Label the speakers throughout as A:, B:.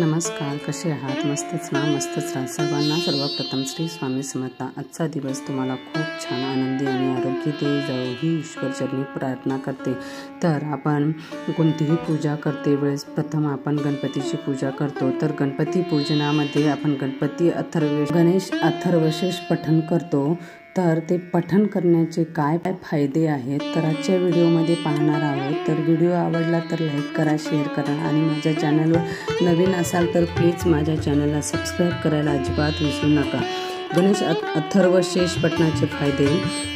A: नमस्कार, कसे आहात? मस्तच ना? मस्तच राहा. सर्वांना सर्वप्रथम श्री स्वामी समर्थ. आजचा दिवस तुम्हाला खूप छान, आनंदी आणि आरोग्य दे जाऊ ही ईश्वरचरणी प्रार्थना करते. तर आपण कोणतीही पूजा करते वेळेस प्रथम आपण गणपतीची पूजा करतो. तर गणपती पूजनामध्ये आपण गणेश अथर्वशीर्ष पठण करतो. तर ते पठण करण्याचे काय फायदे आहेत तर आजच्या व्हिडिओमध्ये पाहणार आहोत. तर व्हिडिओ आवडला तर लाईक करा, शेअर करा आणि माझ्या चॅनलवर नवीन असाल तर प्लीज माझ्या चॅनलला सबस्क्राईब करायला अजिबात विसरू नका. गणेश अथर्वशीर्ष पठणाचे फायदे.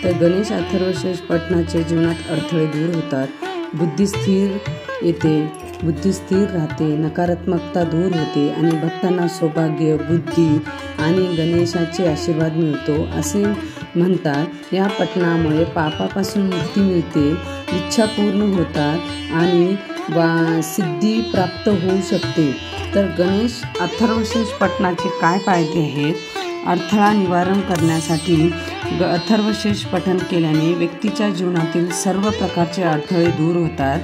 A: तर गणेश अथर्वशीर्ष पठणाचे जीवनात अडथळे दूर होतात, बुद्धी स्थिर येते, बुद्धी स्थिर राहते, नकारात्मकता दूर होते आणि भक्तांना सौभाग्य, बुद्धी आणि गणेशाचे आशीर्वाद मिळतो असे म्हणतात. या पठणामुळे पापापासून मुक्ती मिळते, इच्छा पूर्ण होतात आणि सिद्धी प्राप्त होऊ शकते. तर गणेश अथर्वशीर्ष पठणाचे काय फायदे आहेत? अडथळा निवारण करण्यासाठी अथर्वशीर्ष पठण केल्याने व्यक्तीच्या जीवनातील सर्व प्रकारचे अडथळे दूर होतात,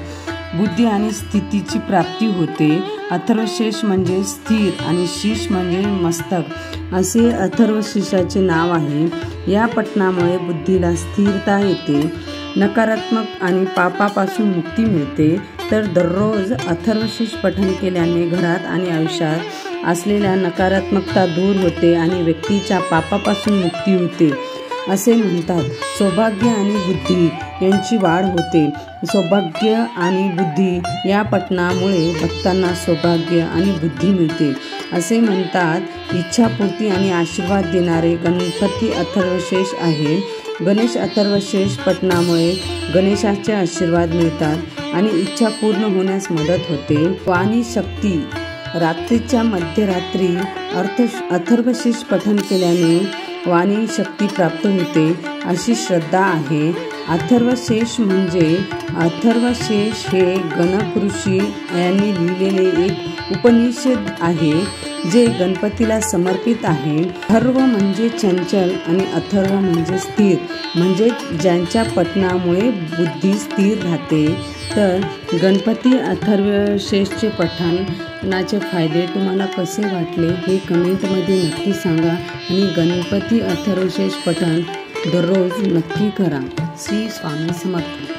A: बुद्धी आणि स्थितीची प्राप्ती होते. अथर्वशीर्ष म्हणजे स्थिर आणि शीर्ष म्हणजे मस्तक असे अथर्वशीर्षाचे नाव आहे. या पठणामुळे बुद्धीला स्थिरता येते, नकारात्मक आणि पापापासून मुक्ती मिळते. तर दररोज अथर्वशीर्ष पठण केल्याने घरात आणि आयुष्यात असलेल्या नकारात्मकता दूर होते आणि व्यक्तीच्या पापापासून मुक्ती होते असे म्हणतात. सौभाग्य आणि बुद्धी यांची वाढ होते. सौभाग्य आणि बुद्धी या पठणामुळे भक्तांना सौभाग्य आणि बुद्धी मिळते असे म्हणतात. इच्छापूर्ती आणि आशीर्वाद देणारे गणपती अथर्वशीर्ष आहे. गणेश अथर्वशीर्ष पठणामुळे गणेशाचे आशीर्वाद मिळतात आणि इच्छा पूर्ण होण्यास मदत होते. वाणी शक्ती. रात्रीच्या मध्यरात्री अथर्वशीर्ष पठण केल्याने वाणी शक्ती प्राप्त होते अशी श्रद्धा आहे. अथर्वशीर्ष हे गणक ऋषी यांनी लिहिलेले एक उपनिषद आहे जे गणपतीला समर्पित आहे. अथर्व म्हणजे चंचल आणि अथर्व म्हणजे स्थिर, म्हणजे ज्यांच्या पठणामुळे बुद्धी स्थिर राहते. तर गणपती अथर्वशीर्षचे पठणाचे फायदे तुम्हाला कसे वाटले हे कमेंटमध्ये नक्की सांगा आणि गणपती अथर्वशीर्ष पठण दररोज नक्की करा. श्री स्वामी समर्थ.